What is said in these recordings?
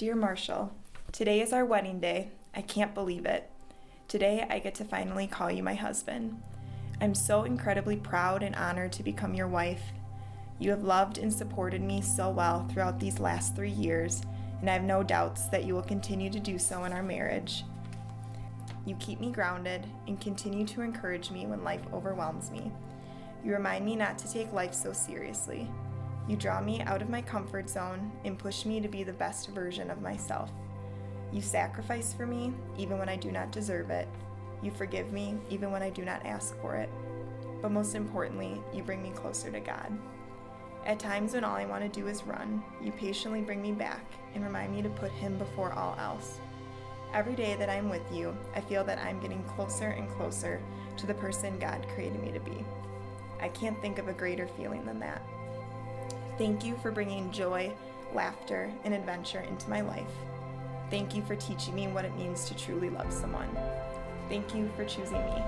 Dear Marshall, today is our wedding day. I can't believe it. Today I get to finally call you my husband. I'm so incredibly proud and honored to become your wife. You have loved and supported me so well throughout these last 3 years, and I have no doubts that you will continue to do so in our marriage. You keep me grounded and continue to encourage me when life overwhelms me. You remind me not to take life so seriously. You draw me out of my comfort zone and push me to be the best version of myself. You sacrifice for me even when I do not deserve it. You forgive me even when I do not ask for it. But most importantly, you bring me closer to God. At times when all I want to do is run, you patiently bring me back and remind me to put Him before all else. Every day that I'm with you, I feel that I'm getting closer and closer to the person God created me to be. I can't think of a greater feeling than that. Thank you for bringing joy, laughter, and adventure into my life. Thank you for teaching me what it means to truly love someone. Thank you for choosing me.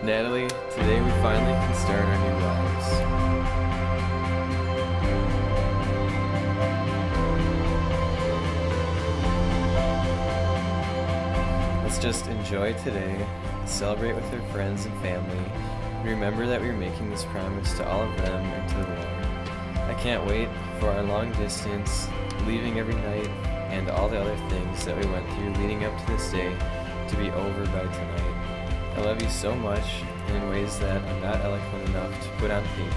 Natalie, today we finally can start our new lives. Let's just enjoy today, celebrate with our friends and family, and remember that we are making this promise to all of them and to the Lord. I can't wait for our long distance, leaving every night, and all the other things that we went through leading up to this day to be over by tonight. I love you so much, and in ways that I'm not eloquent enough to put on paper.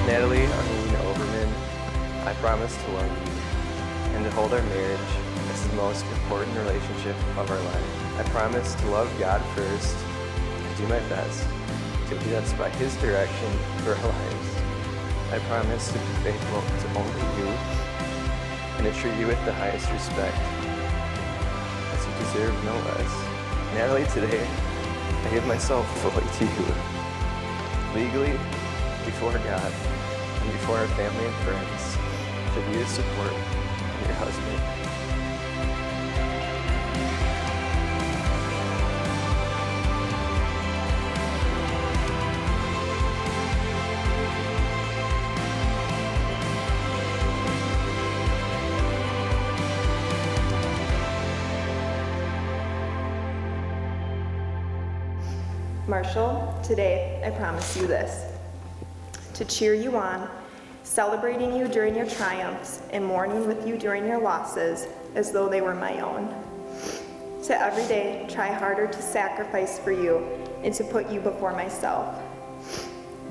Natalie Arlene Overman, I promise to love you and to hold our marriage as the most important relationship of our life. I promise to love God first and do my best to lead us by His direction for our lives. I promise to be faithful to only you and to treat you with the highest respect, as you deserve no less. Natalie, today, I give myself fully to you, legally, before God, and before our family and friends, to be your support and your husband. Marshall, today I promise you this: to cheer you on, celebrating you during your triumphs, and mourning with you during your losses as though they were my own. To every day try harder to sacrifice for you and to put you before myself.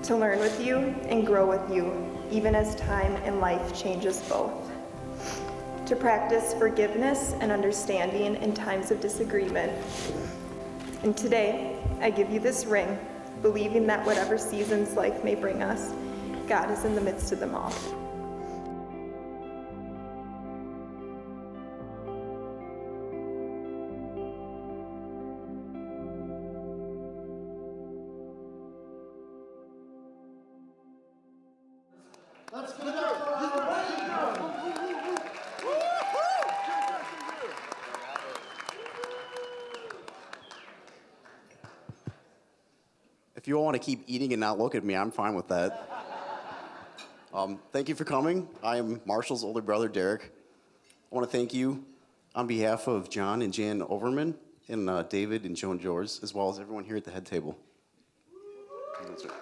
To learn with you and grow with you, even as time and life changes both. To practice forgiveness and understanding in times of disagreement. And today, I give you this ring, believing that whatever seasons life may bring us, God is in the midst of them all. Let's give it up. If you all want to keep eating and not look at me, I'm fine with that. Thank you for coming. I am Marshall's older brother, Derek. I want to thank you on behalf of John and Jan Overman and David and Joan Jors, as well as everyone here at the head table. That's right.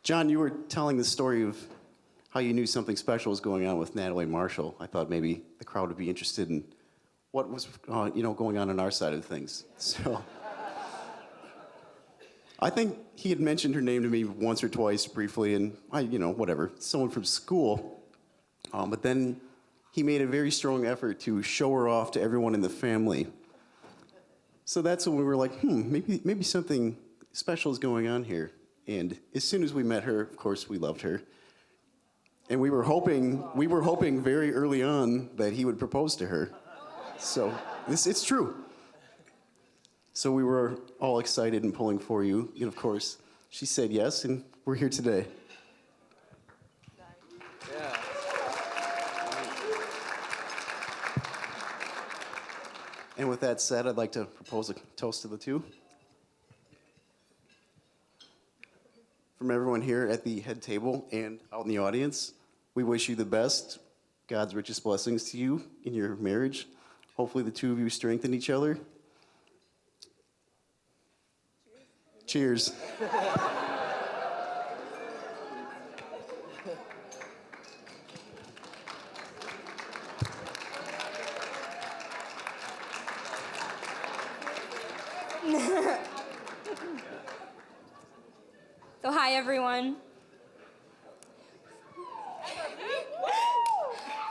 John, you were telling the story of how you knew something special was going on with Natalie Marshall. I thought maybe the crowd would be interested in what was going on our side of things. So I think he had mentioned her name to me once or twice briefly, and whatever, someone from school. But then he made a very strong effort to show her off to everyone in the family. So that's when we were like, maybe something special is going on here. And as soon as we met her, of course, we loved her. And we were hoping very early on that he would propose to her. So it's true. So we were all excited and pulling for you. And of course, she said yes, and we're here today. Yeah. And with that said, I'd like to propose a toast to the two. From everyone here at the head table and out in the audience, we wish you the best, God's richest blessings to you in your marriage. Hopefully the two of you strengthen each other. Cheers. So hi everyone.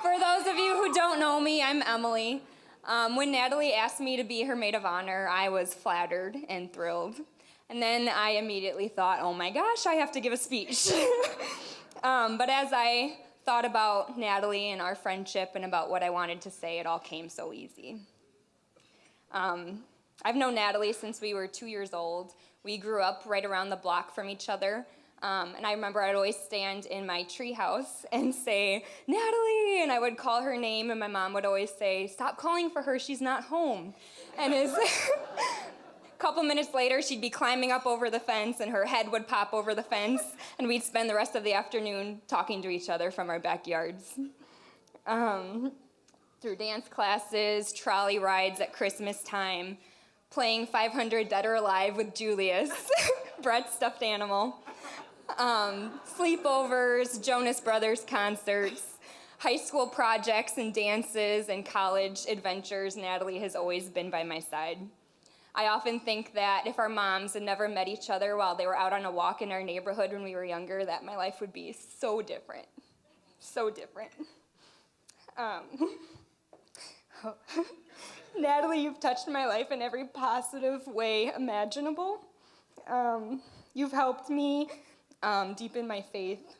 For those of you who don't know me, I'm Emily. When Natalie asked me to be her maid of honor, I was flattered and thrilled. And then I immediately thought, oh my gosh, I have to give a speech. But as I thought about Natalie and our friendship and about what I wanted to say, it all came so easy. I've known Natalie since we were 2 years old. We grew up right around the block from each other. And I remember I'd always stand in my treehouse and say, Natalie, and I would call her name, and my mom would always say, stop calling for her, she's not home. And a couple minutes later, she'd be climbing up over the fence, and her head would pop over the fence, and we'd spend the rest of the afternoon talking to each other from our backyards. Through dance classes, trolley rides at Christmas time, playing 500 Dead or Alive with Julius, Brett's stuffed animal, sleepovers, Jonas Brothers concerts, high school projects and dances, and college adventures. Natalie has always been by my side. I often think that if our moms had never met each other while they were out on a walk in our neighborhood when we were younger, that my life would be so different. So different. Natalie, you've touched my life in every positive way imaginable. You've helped me deepen my faith.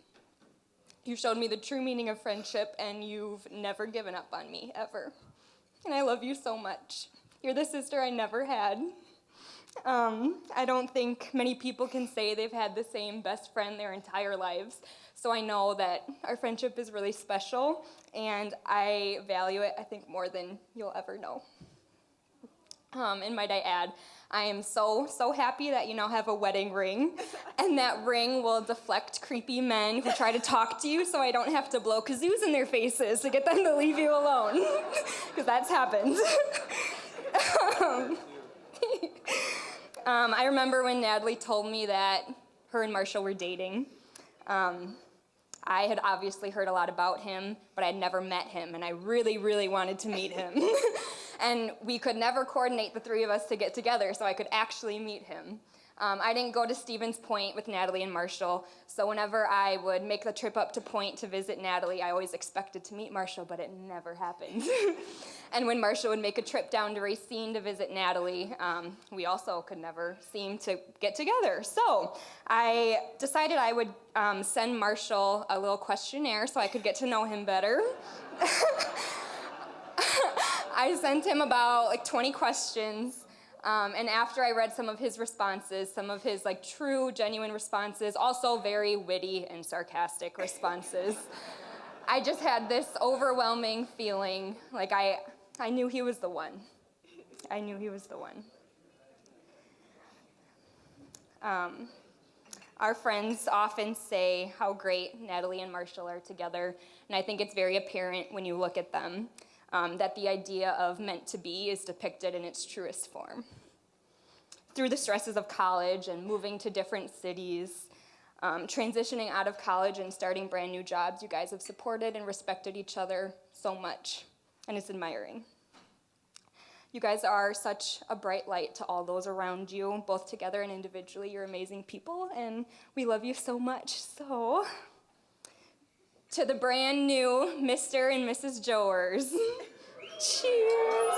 You showed me the true meaning of friendship, and you've never given up on me, ever. And I love you so much. You're the sister I never had. I don't think many people can say they've had the same best friend their entire lives. So I know that our friendship is really special, and I value it, I think, more than you'll ever know. And might I add, I am so happy that you now have a wedding ring, and that ring will deflect creepy men who try to talk to you so I don't have to blow kazoos in their faces to get them to leave you alone, because that's happened. I remember when Natalie told me that her and Marshall were dating. I had obviously heard a lot about him, but I had never met him, and I really wanted to meet him. And we could never coordinate the three of us to get together so I could actually meet him. I didn't go to Stevens Point with Natalie and Marshall, so whenever I would make the trip up to Point to visit Natalie, I always expected to meet Marshall, but it never happened. And when Marshall would make a trip down to Racine to visit Natalie, we also could never seem to get together. So I decided I would send Marshall a little questionnaire so I could get to know him better. I sent him about 20 questions, and after I read some of his responses, some of his true, genuine responses, also very witty and sarcastic responses, I just had this overwhelming feeling like I knew he was the one. I knew he was the one. Our friends often say how great Natalie and Marshall are together, and I think it's very apparent when you look at them. That the idea of meant to be is depicted in its truest form. Through the stresses of college and moving to different cities, transitioning out of college and starting brand new jobs, you guys have supported and respected each other so much, and it's admiring. You guys are such a bright light to all those around you, both together and individually. You're amazing people, and we love you so much. So, to the brand new Mr. and Mrs. Joers, cheers.